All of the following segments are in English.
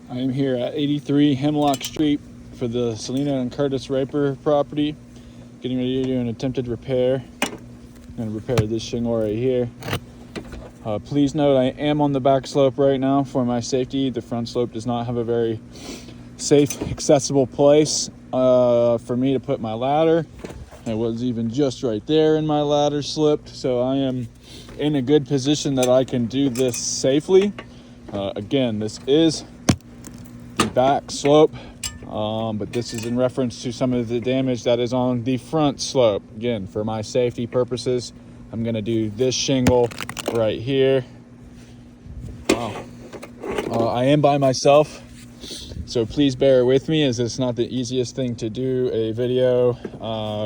I am here at 83 Hemlock Street for the Selena and Curtis Raper property. Getting ready to do an attempted repair. I'm going to repair this shingle right here. Please note I am on the back slope right now for my safety. The front slope does not have a very safe, accessible place for me to put my ladder. It was even just right there and my ladder slipped. So I am in a good position that I can do this safely. Again, this is the back slope, but this is in reference to some of the damage that is on the front slope. Again, for my safety purposes, I'm going to do this shingle right here. I am by myself, so please bear with me, as it's not the easiest thing to do a video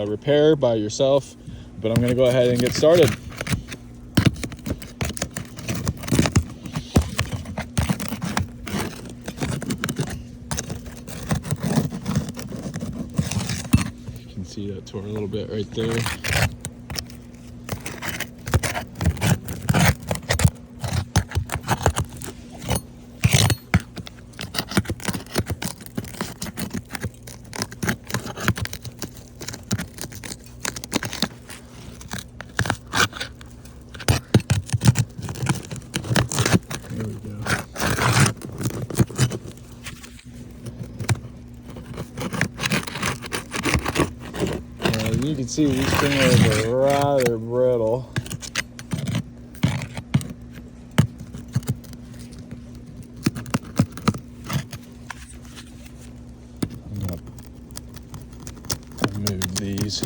repair by yourself, but I'm going to go ahead and get started. You can see that tore a little bit right there. There we go. You can see these things are rather brittle. I'm going to remove these.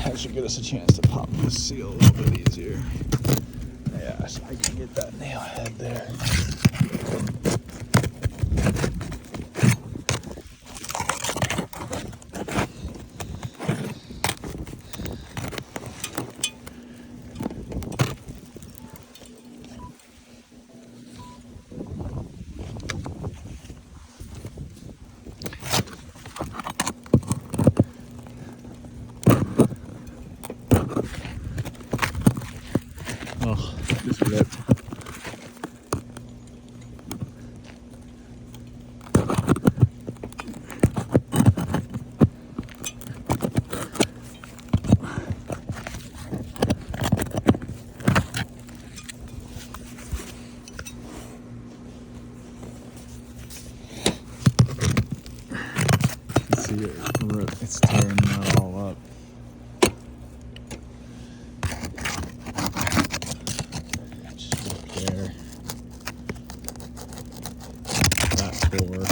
That should get us a chance to pop this seal a little bit easier. Yeah, so I can get that nail head there. Oh, this ripped. See it rip. It's tearing that all up. Just look there. That tore.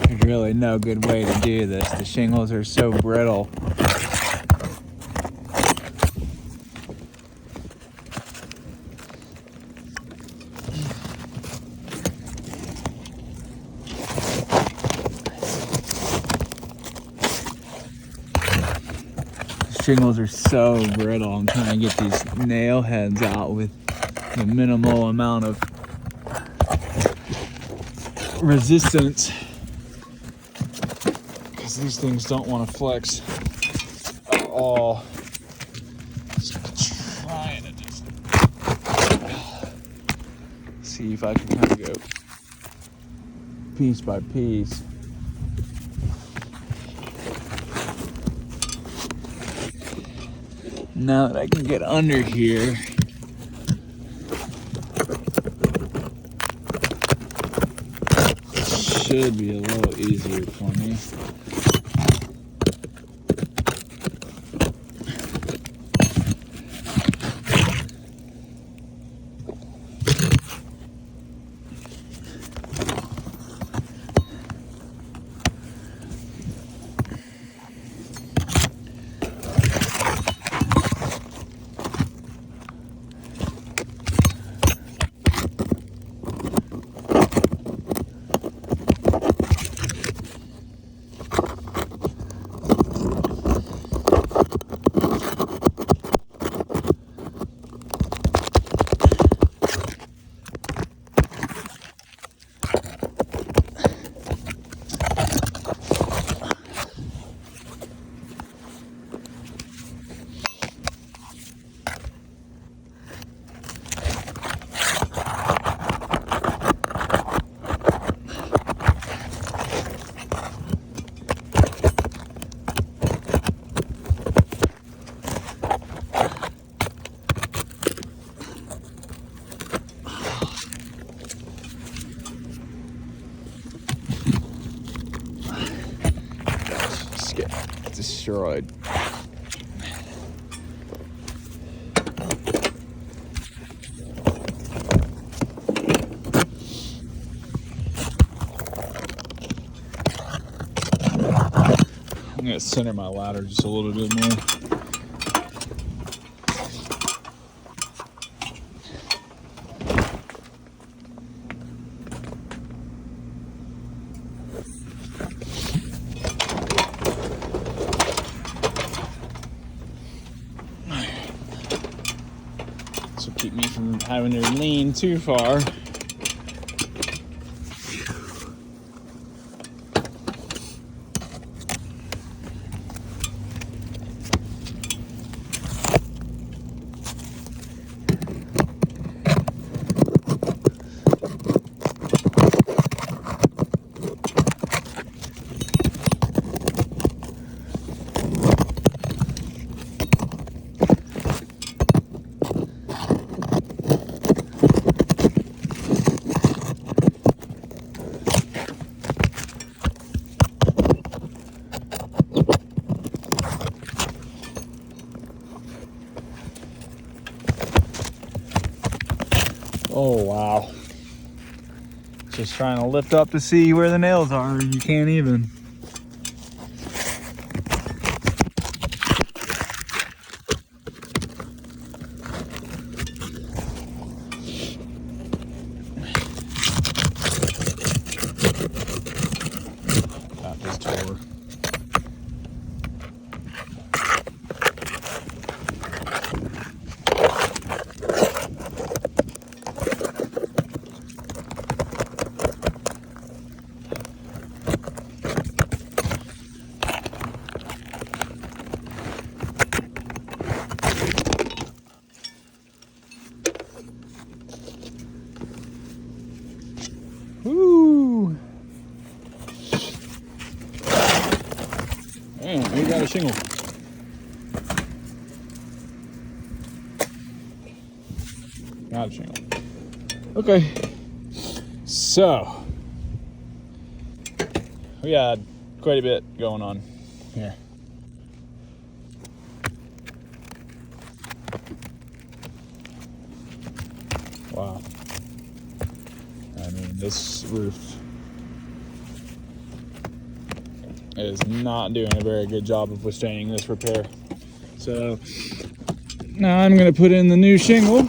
There's really no good way to do this. The shingles are so brittle. shingles are so brittle. I'm trying to get these nail heads out with the minimal amount of resistance, because these things don't want to flex at all. So I'm trying to just see if I can kind of go piece by piece. Now that I can get under here, it should be a little easier for me. Destroyed. I'm going to center my ladder just a little bit more. So keep me from having to lean too far. Oh, wow. Just trying to lift up to see where the nails are, and you can't even. That just tore. Woo! Man, we got a shingle. Got a shingle. Okay. So, we got quite a bit going on here. Wow. I mean, this roof is not doing a very good job of withstanding this repair. So now I'm going to put in the new shingle.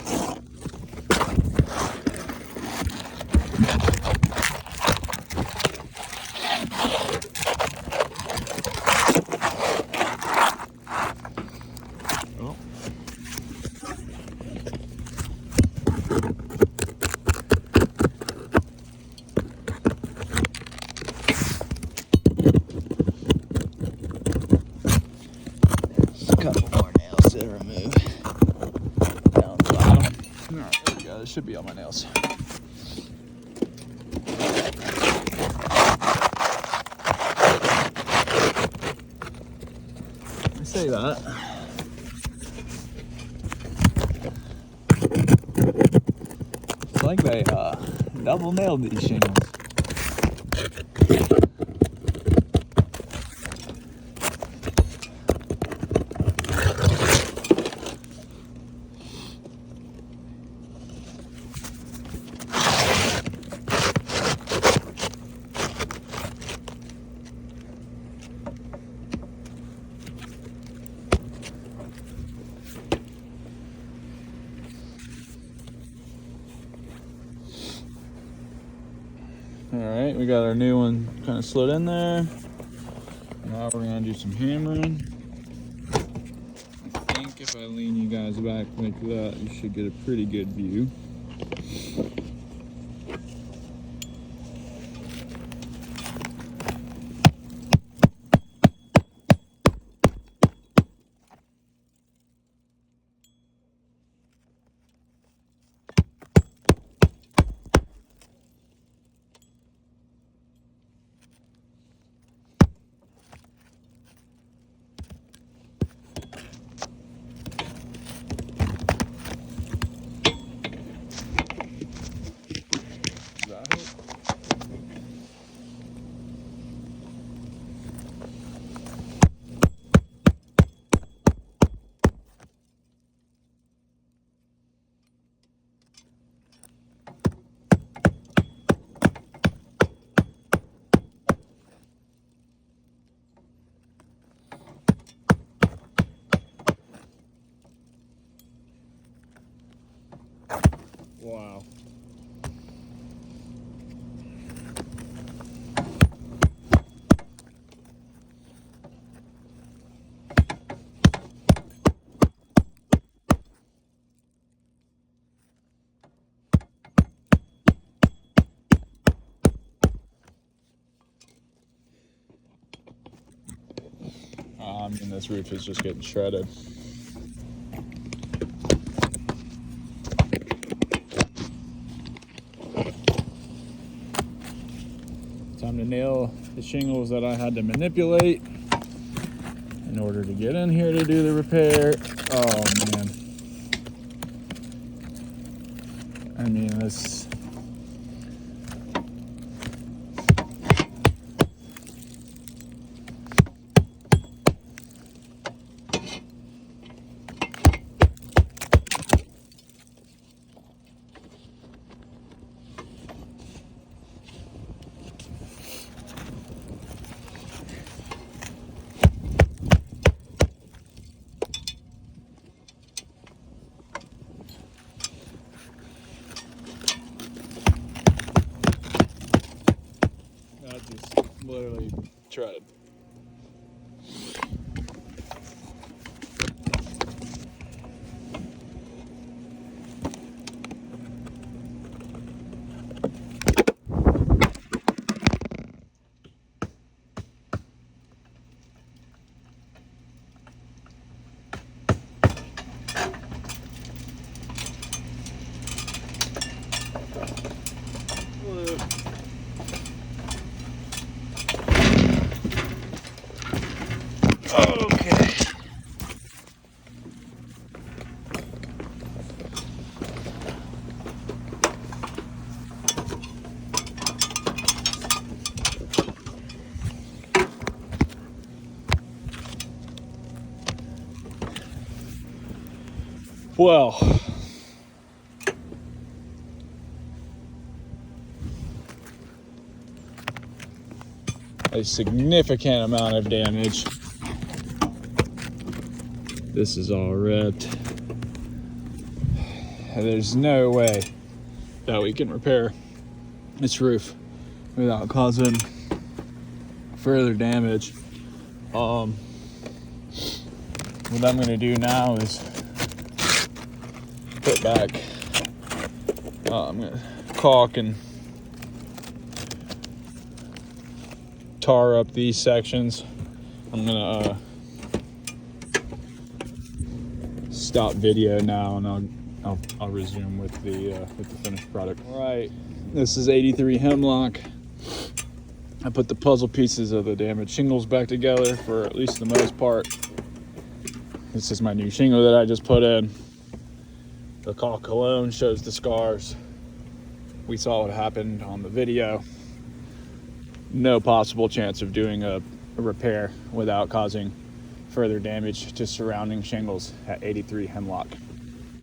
should be on my nails. I say that. It's like they double nailed these shingles. All right, we got our new one kind of slid in there. Now we're gonna do some hammering. I think if I lean you guys back like that, you should get a pretty good view. Wow. I mean, this roof is just getting shredded. Time to nail the shingles that I had to manipulate in order to get in here to do the repair. Oh man. I mean, this. I just literally tried. Okay. Well, a significant amount of damage. This is all ripped. There's no way that we can repair this roof without causing further damage. What I'm gonna do now is put back, I'm gonna caulk and tar up these sections. I'm gonna stop video now and I'll I'll resume with the finished product. All right, this is 83 hemlock. I put the puzzle pieces of the damaged shingles back together for at least the most part. This is my new shingle that I just put in. The caulk alone shows the scars. We saw what happened on the video. No possible chance of doing a repair without causing further damage to surrounding shingles at 83 hemlock.